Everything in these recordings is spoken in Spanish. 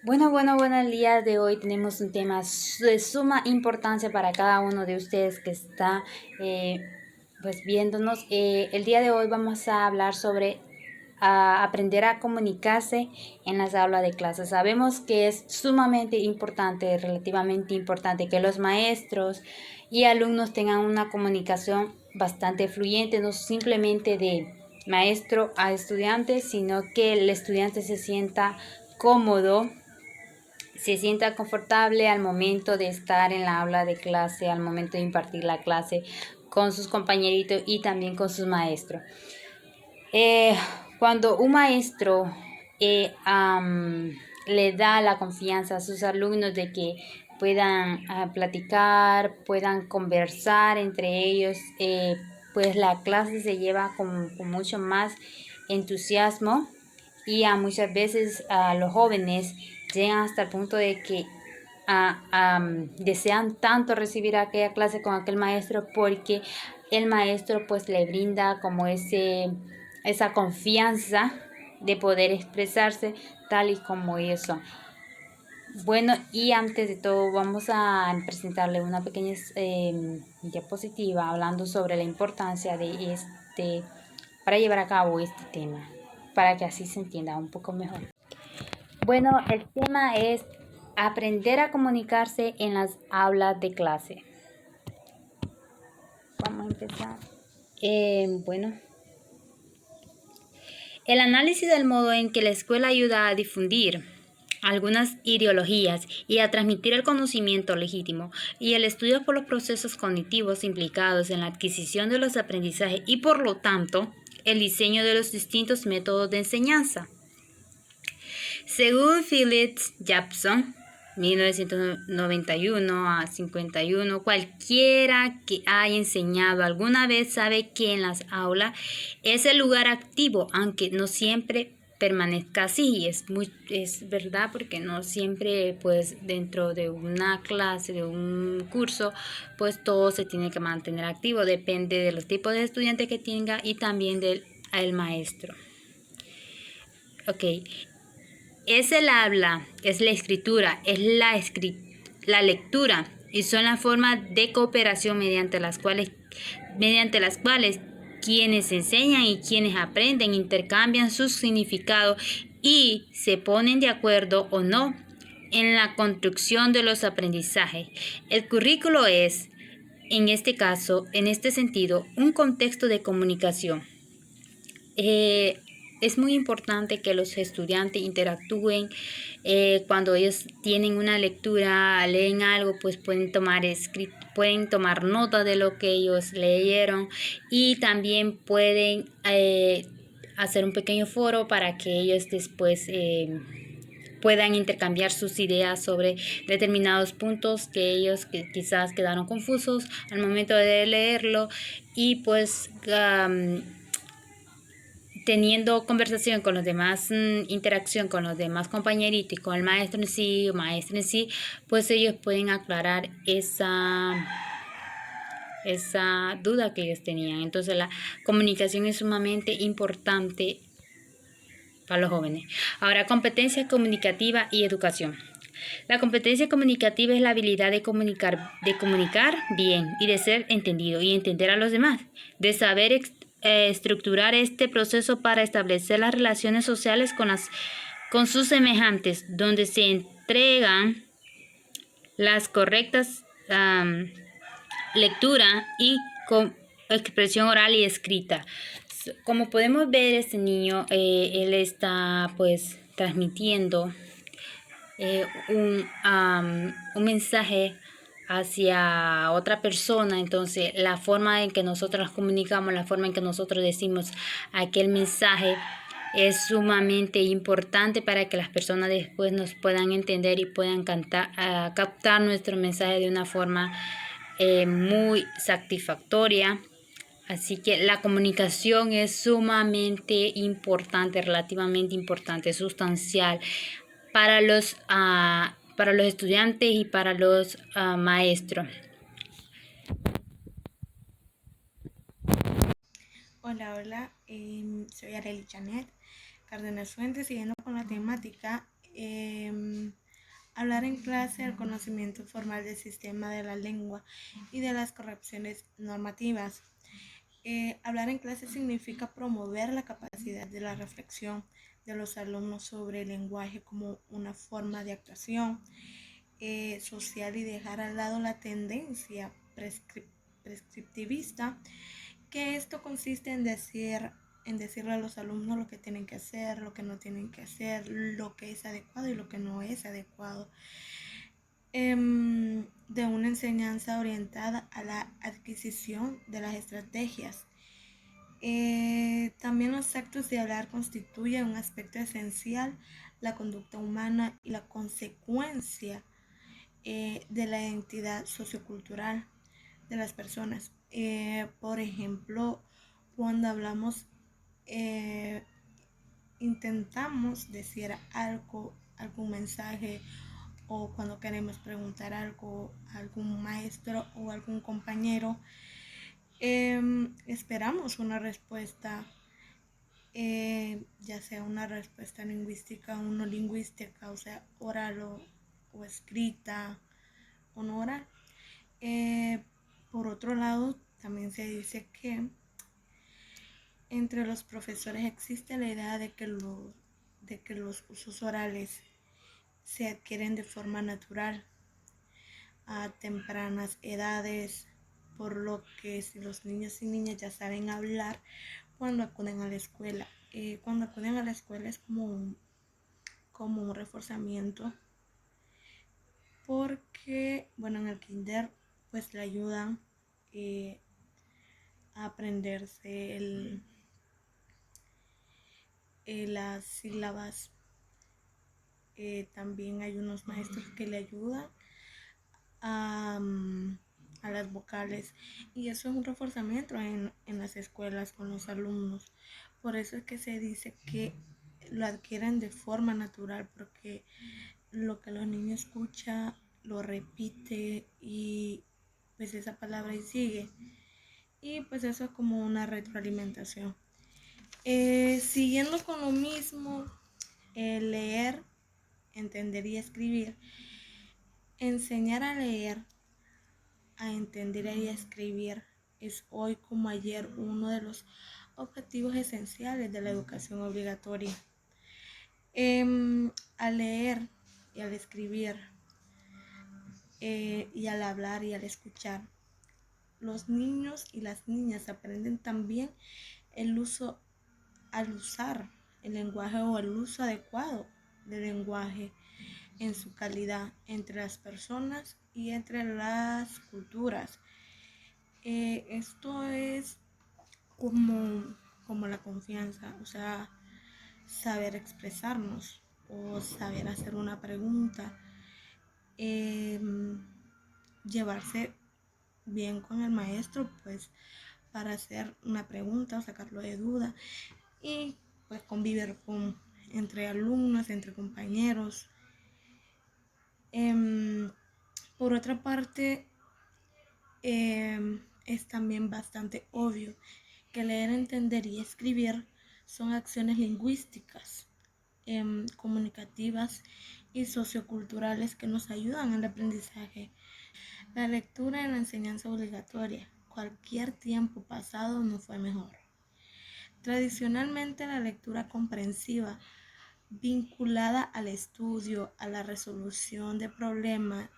Bueno, el día de hoy tenemos un tema de suma importancia para cada uno de ustedes que está viéndonos. El día de hoy vamos a hablar sobre aprender a comunicarse en las aulas de clase. Sabemos que es sumamente importante, relativamente importante, que los maestros y alumnos tengan una comunicación bastante fluyente, no simplemente de maestro a estudiante, sino que el estudiante se sienta cómodo, se sienta confortable al momento de estar en la aula de clase, al momento de impartir la clase con sus compañeritos y también con sus maestros. Cuando un maestro le da la confianza a sus alumnos de que puedan platicar, puedan conversar entre ellos, pues la clase se lleva con mucho más entusiasmo y muchas veces a los jóvenes llegan hasta el punto de que desean tanto recibir aquella clase con aquel maestro porque el maestro pues le brinda como esa confianza de poder expresarse tal y como ellos son. Bueno, y antes de todo vamos a presentarle una pequeña diapositiva hablando sobre la importancia de para llevar a cabo este tema, para que así se entienda un poco mejor. Bueno, el tema es aprender a comunicarse en las aulas de clase. Vamos a empezar. Bueno, el análisis del modo en que la escuela ayuda a difundir algunas ideologías y a transmitir el conocimiento legítimo y el estudio por los procesos cognitivos implicados en la adquisición de los aprendizajes y por lo tanto el diseño de los distintos métodos de enseñanza. Según Philip Jackson, 1991 a 51, cualquiera que haya enseñado alguna vez sabe que en las aulas es el lugar activo, aunque no siempre permanezca así. Es verdad, porque no siempre pues dentro de una clase, de un curso, pues todo se tiene que mantener activo, depende de los tipos de estudiantes que tenga y también del maestro. Ok. Es el habla, es la escritura, es la lectura y son las formas de cooperación mediante las cuales quienes enseñan y quienes aprenden intercambian sus significados y se ponen de acuerdo o no en la construcción de los aprendizajes. El currículo es, en este caso, en este sentido, un contexto de comunicación. Es muy importante que los estudiantes interactúen. Cuando ellos tienen una lectura, leen algo, pues pueden tomar nota de lo que ellos leyeron y también pueden hacer un pequeño foro para que ellos después puedan intercambiar sus ideas sobre determinados puntos que ellos quizás quedaron confusos al momento de leerlo y pues teniendo conversación con los demás, interacción con los demás compañeritos y con el maestro en sí o maestra en sí, pues ellos pueden aclarar esa duda que ellos tenían. Entonces la comunicación es sumamente importante para los jóvenes. Ahora, competencia comunicativa y educación. La competencia comunicativa es la habilidad de comunicar bien y de ser entendido y entender a los demás, de saber estructurar este proceso para establecer las relaciones sociales con sus semejantes, donde se entregan las correctas lectura y con expresión oral y escrita. Como podemos ver, este niño, él está pues transmitiendo un mensaje hacia otra persona. Entonces la forma en que nosotros comunicamos, la forma en que nosotros decimos aquel mensaje es sumamente importante para que las personas después nos puedan entender y puedan captar nuestro mensaje de una forma muy satisfactoria. Así que la comunicación es sumamente importante, relativamente importante, sustancial para los estudiantes y para los maestros. Hola, soy Arely Janet Cárdenas Fuentes, siguiendo con la temática. Hablar en clase, el conocimiento formal del sistema de la lengua y de las correcciones normativas. Hablar en clase significa promover la capacidad de la reflexión de los alumnos sobre el lenguaje como una forma de actuación social y dejar al lado la tendencia prescriptivista, que esto consiste en decirle a los alumnos lo que tienen que hacer, lo que no tienen que hacer, lo que es adecuado y lo que no es adecuado, de una enseñanza orientada a la adquisición de las estrategias. También los actos de hablar constituyen un aspecto esencial, la conducta humana y la consecuencia de la identidad sociocultural de las personas. Por ejemplo, cuando hablamos, intentamos decir algo, algún mensaje, o cuando queremos preguntar algo a algún maestro o algún compañero, esperamos una respuesta, ya sea una respuesta lingüística o no lingüística, o sea, oral o escrita o no oral. Por otro lado, también se dice que entre los profesores existe la idea de que los usos orales se adquieren de forma natural a tempranas edades, por lo que si los niños y niñas ya saben hablar cuando acuden a la escuela, cuando acuden a la escuela es como un reforzamiento, porque bueno, en el kinder pues le ayudan a aprenderse las sílabas. También hay unos maestros que le ayudan a, a las vocales, y eso es un reforzamiento en las escuelas con los alumnos. Por eso es que se dice que lo adquieren de forma natural, porque lo que los niños escuchan lo repite y pues esa palabra y sigue, y pues eso es como una retroalimentación. Siguiendo con lo mismo, leer, entender y escribir. Enseñar a leer, a entender y a escribir es hoy como ayer uno de los objetivos esenciales de la educación obligatoria. Al leer y al escribir, y al hablar y al escuchar, los niños y las niñas aprenden también el uso, al usar el lenguaje o el uso adecuado del lenguaje en su calidad entre las personas y entre las culturas. Esto es como la confianza, o sea, saber expresarnos o saber hacer una pregunta, eh, llevarse bien con el maestro, pues para hacer una pregunta o sacarlo de duda, y pues convivir entre alumnos, entre compañeros. Por otra parte, es también bastante obvio que leer, entender y escribir son acciones lingüísticas, comunicativas y socioculturales que nos ayudan al aprendizaje. La lectura en la enseñanza obligatoria. Cualquier tiempo pasado no fue mejor. Tradicionalmente, la lectura comprensiva, vinculada al estudio, a la resolución de problemas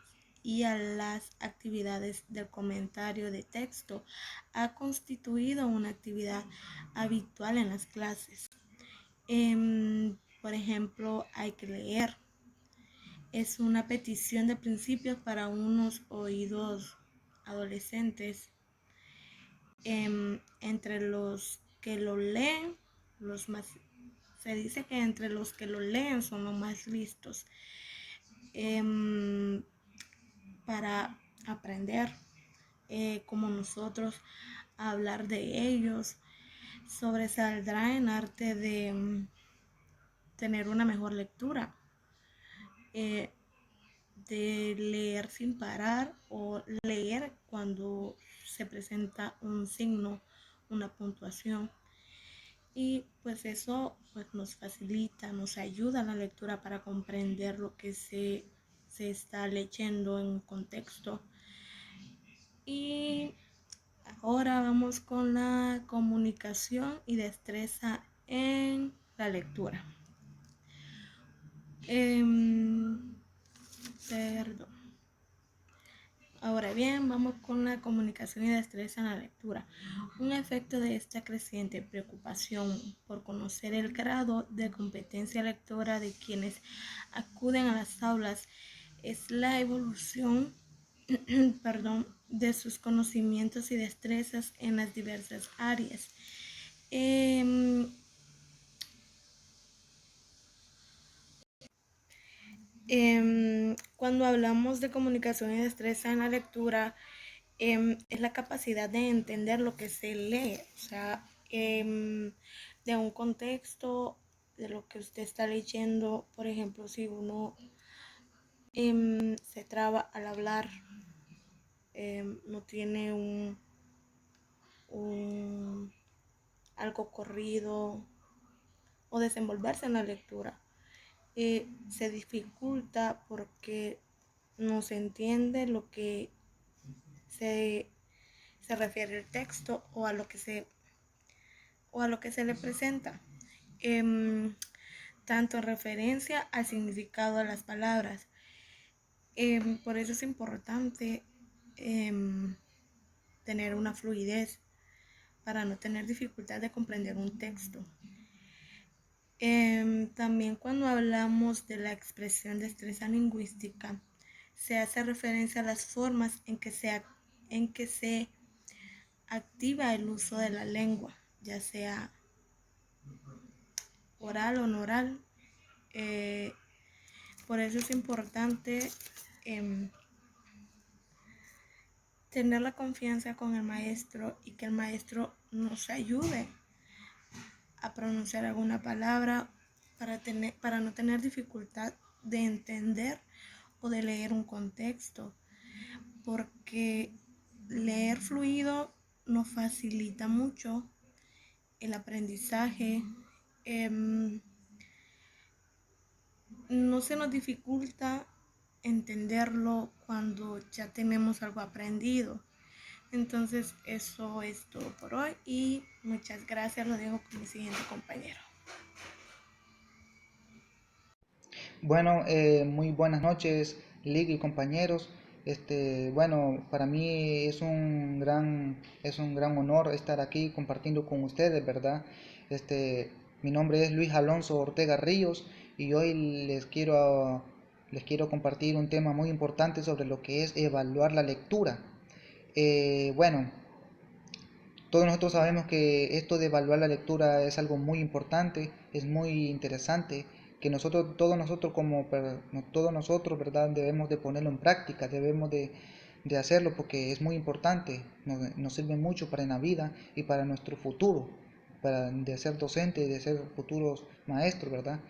y a las actividades del comentario de texto, ha constituido una actividad habitual en las clases. Por ejemplo, hay que leer. Es una petición de principios para unos oídos adolescentes. Entre los que lo leen, se dice que entre los que lo leen son los más listos, para aprender, como nosotros, a hablar de ellos. Sobresaldrá en arte de tener una mejor lectura, eh, de leer sin parar o leer cuando se presenta un signo, una puntuación. Y pues eso pues nos facilita, nos ayuda a la lectura para comprender lo que se se está leyendo en un contexto. Y ahora vamos con la comunicación y destreza en la lectura. Perdón. Ahora bien, vamos con la comunicación y destreza en la lectura. Un efecto de esta creciente preocupación por conocer el grado de competencia lectora de quienes acuden a las aulas es la evolución de sus conocimientos y destrezas en las diversas áreas. Cuando hablamos de comunicación y destreza en la lectura, es la capacidad de entender lo que se lee, o sea, de un contexto de lo que usted está leyendo. Por ejemplo, si uno se traba al hablar, no tiene algo corrido o desenvolverse en la lectura, se dificulta porque no se entiende lo que se refiere el texto o a lo que se le presenta, tanto en referencia al significado de las palabras. Por eso es importante tener una fluidez para no tener dificultad de comprender un texto. También cuando hablamos de la expresión de destreza lingüística, se hace referencia a las formas en que se activa el uso de la lengua, ya sea oral o no oral. Por eso es importante tener la confianza con el maestro y que el maestro nos ayude a pronunciar alguna palabra para no tener dificultad de entender o de leer un contexto, porque leer fluido nos facilita mucho el aprendizaje. No se nos dificulta entenderlo cuando ya tenemos algo aprendido. Entonces eso es todo por hoy y muchas gracias. Lo dejo con mi siguiente compañero. Bueno, muy buenas noches, Lick y compañeros. Bueno, para mí es un gran honor estar aquí compartiendo con ustedes, ¿verdad? Mi nombre es Luis Alonso Ortega Ríos y hoy les quiero compartir un tema muy importante sobre lo que es evaluar la lectura. Bueno, todos nosotros sabemos que esto de evaluar la lectura es algo muy importante, es muy interesante, que todos nosotros, ¿verdad? Debemos de ponerlo en práctica, de hacerlo porque es muy importante, nos sirve mucho para en la vida y para nuestro futuro, de ser docentes, de ser futuros maestros, ¿verdad?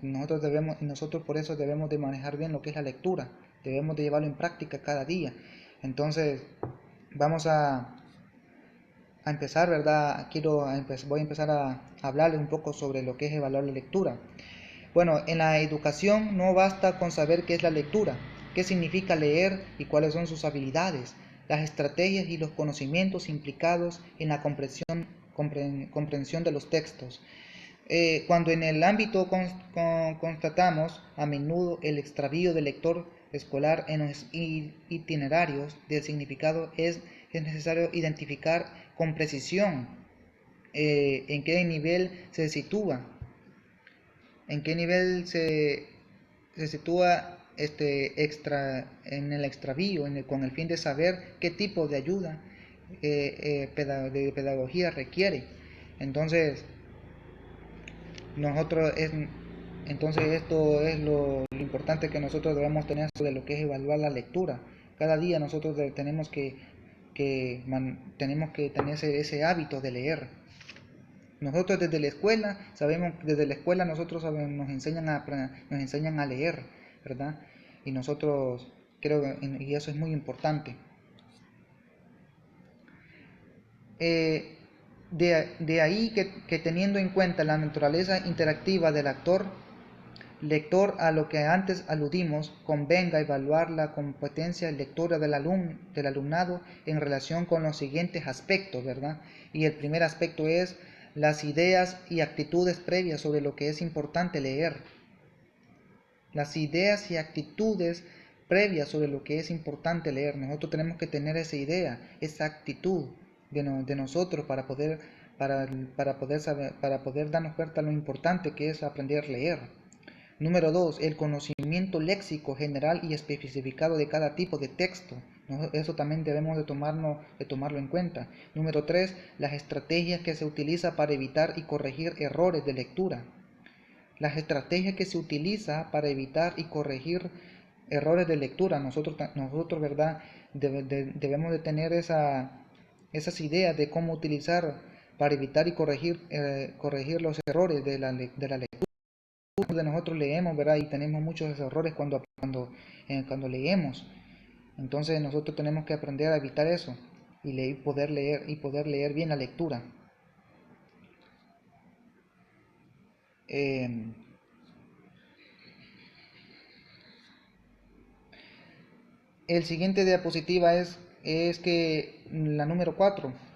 Nosotros por eso debemos de manejar bien lo que es la lectura, debemos de llevarlo en práctica cada día. Entonces, vamos a empezar, ¿verdad? Voy a empezar a hablarles un poco sobre lo que es evaluar la lectura. Bueno, en la educación no basta con saber qué es la lectura, qué significa leer y cuáles son sus habilidades, las estrategias y los conocimientos implicados en la comprensión de los textos. Cuando en el ámbito constatamos a menudo el extravío del lector escolar en los itinerarios del significado, es necesario identificar con precisión en qué nivel se sitúa, en qué nivel se sitúa en el extravío, con el fin de saber qué tipo de ayuda de pedagogía requiere. Entonces, nosotros es, entonces esto es lo importante que nosotros debemos tener sobre lo que es evaluar la lectura. Cada día nosotros tenemos que tener ese hábito de leer. Nosotros desde la escuela nosotros nos enseñan a leer, ¿verdad? Y nosotros y eso es muy importante. De ahí que teniendo en cuenta la naturaleza interactiva del actor, lector, a lo que antes aludimos, convenga evaluar la competencia lectora del alumnado en relación con los siguientes aspectos, ¿verdad? Y el primer aspecto es las ideas y actitudes previas sobre lo que es importante leer. Las ideas y actitudes previas sobre lo que es importante leer. Nosotros tenemos que tener esa idea, esa actitud de nosotros para poder darnos cuenta de lo importante que es aprender a leer. Número 2, el conocimiento léxico general y especificado de cada tipo de texto. Eso también debemos de tomarlo en cuenta. Número 3, las estrategias que se utilizan para evitar y corregir errores de lectura. Las estrategias que se utiliza para evitar y corregir errores de lectura. Nosotros ¿verdad? Debemos de tener esas ideas de cómo utilizar para evitar y corregir los errores de la lectura. De nosotros leemos, ¿verdad? Y tenemos muchos errores cuando leemos. Entonces nosotros tenemos que aprender a evitar eso y poder leer bien la lectura. El siguiente diapositiva es que la número 4.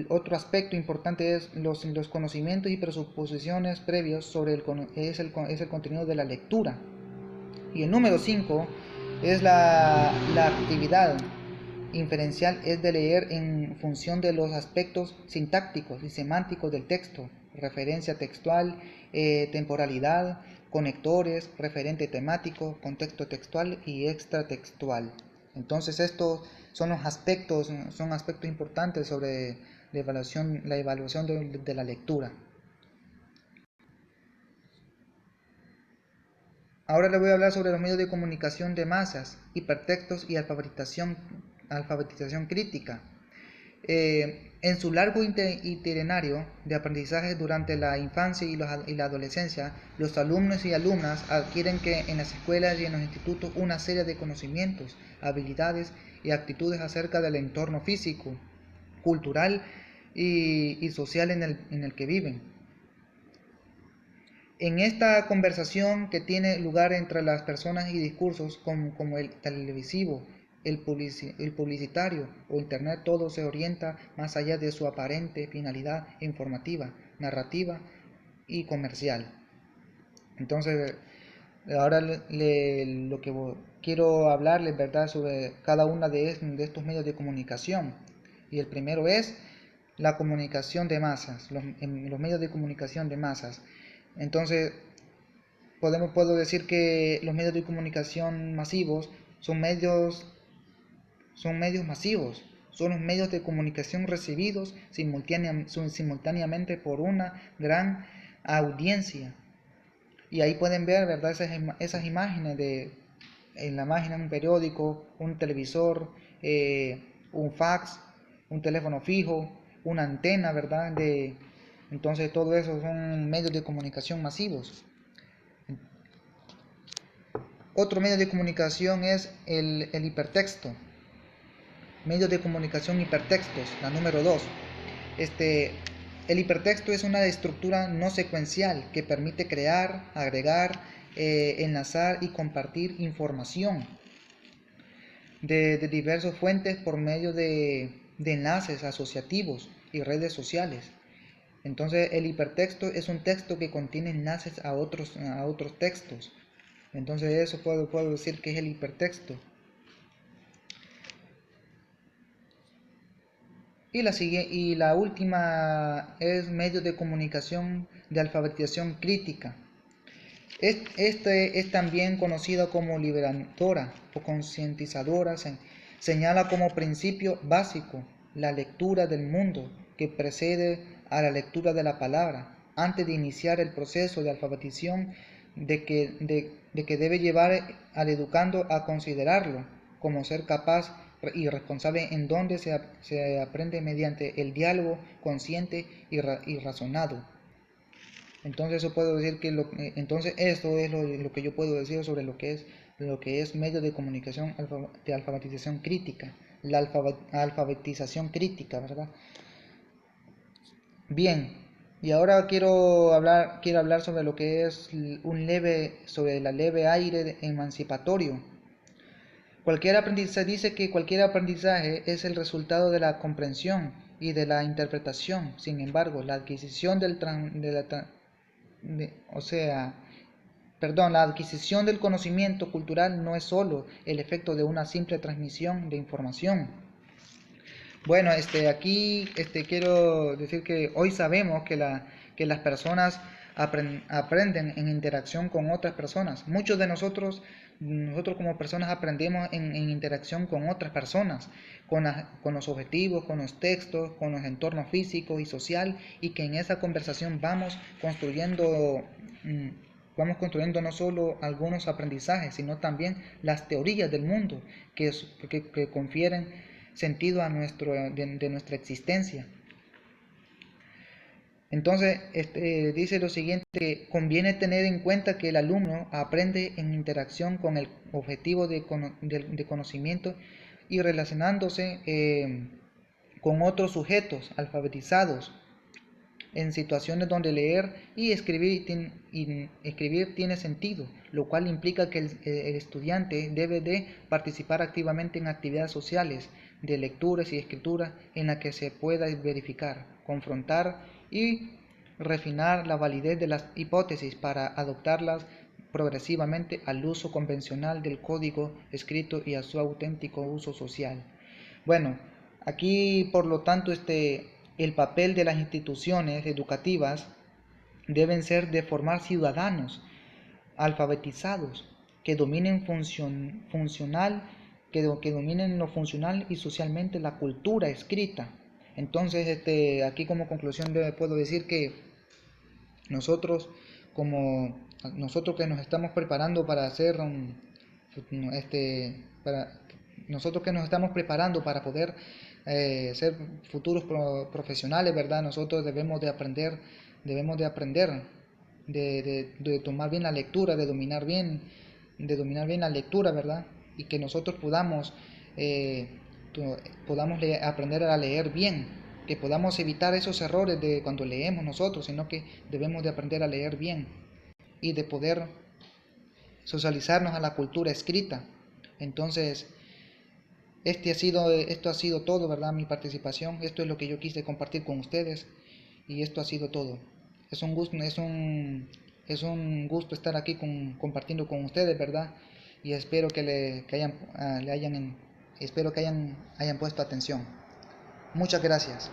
Otro aspecto importante es los conocimientos y presuposiciones previos sobre el contenido de la lectura. Y el número 5 es la actividad inferencial, es de leer en función de los aspectos sintácticos y semánticos del texto, referencia textual, temporalidad, conectores, referente temático, contexto textual y extratextual. Entonces estos son aspectos importantes sobre la evaluación de la lectura. Ahora le voy a hablar sobre los medios de comunicación de masas, hipertextos y alfabetización crítica. En su largo itinerario de aprendizaje durante la infancia y la adolescencia, los alumnos y alumnas adquieren en las escuelas y en los institutos una serie de conocimientos, habilidades y actitudes acerca del entorno físico, cultural y social en el que viven. En esta conversación que tiene lugar entre las personas y discursos como el televisivo, el publicitario o internet, todo se orienta más allá de su aparente finalidad informativa, narrativa y comercial. Entonces, ahora lo que quiero hablarles, ¿verdad?, sobre cada una de estos medios de comunicación. Y el primero es la comunicación de masas, los medios de comunicación de masas. Entonces, puedo decir que los medios de comunicación masivos son medios masivos, son los medios de comunicación recibidos simultáneamente por una gran audiencia. Y ahí pueden ver, ¿verdad?, esas imágenes en la página de un periódico, un televisor, un fax, un teléfono fijo, una antena, ¿verdad? Entonces todo eso son medios de comunicación masivos. Otro medio de comunicación es el hipertexto. Medios de comunicación hipertextos, la número 2. El hipertexto es una estructura no secuencial que permite crear, agregar, enlazar y compartir información de diversas fuentes por medio de enlaces asociativos y redes sociales. Entonces el hipertexto es un texto que contiene enlaces a otros textos. Entonces eso puedo decir que es el hipertexto. Y la última es medios de comunicación de alfabetización crítica. Este es también conocido como liberadora o concientizadora. Señala como principio básico la lectura del mundo que precede a la lectura de la palabra, antes de iniciar el proceso de alfabetización de que debe llevar al educando a considerarlo como ser capaz y responsable, en donde se aprende mediante el diálogo consciente y razonado. Entonces eso puedo decir que entonces esto es lo que yo puedo decir sobre lo que es medios de comunicación de alfabetización crítica, la alfabetización crítica, ¿verdad? Bien, Y ahora quiero hablar sobre lo que es sobre la leve aire emancipatorio. Se dice que cualquier aprendizaje es el resultado de la comprensión y de la interpretación. Sin embargo, la adquisición la adquisición del conocimiento cultural no es solo el efecto de una simple transmisión de información. Bueno, aquí quiero decir que hoy sabemos que las personas aprenden en interacción con otras personas. Muchos de nosotros como personas aprendemos en interacción con otras personas, con los objetivos, con los textos, con los entornos físicos y social, y que en esa conversación vamos construyendo no solo algunos aprendizajes, sino también las teorías del mundo que confieren sentido de nuestra existencia. Entonces, dice lo siguiente, que conviene tener en cuenta que el alumno aprende en interacción con el objetivo de conocimiento y relacionándose con otros sujetos alfabetizados en situaciones donde leer y escribir tiene sentido, lo cual implica que el estudiante debe de participar activamente en actividades sociales de lecturas y escritura en las que se pueda verificar, confrontar y refinar la validez de las hipótesis para adoptarlas progresivamente al uso convencional del código escrito y a su auténtico uso social. Bueno, aquí por lo tanto el papel de las instituciones educativas deben ser de formar ciudadanos alfabetizados que dominen que dominen lo funcional y socialmente la cultura escrita. Entonces, aquí como conclusión puedo decir que nosotros que nos estamos preparando para hacer nosotros que nos estamos preparando para poder ser futuros profesionales, ¿verdad? Nosotros debemos de aprender, de tomar bien la lectura, de dominar bien la lectura, ¿verdad? Y que nosotros podamos aprender a leer bien, que podamos evitar esos errores de cuando leemos nosotros, sino que debemos de aprender a leer bien y de poder socializarnos a la cultura escrita. Entonces, esto ha sido todo, ¿verdad? Mi participación, esto es lo que yo quise compartir con ustedes y esto ha sido todo. Es un gusto estar aquí compartiendo con ustedes, ¿verdad? Y espero que hayan puesto atención. Muchas gracias.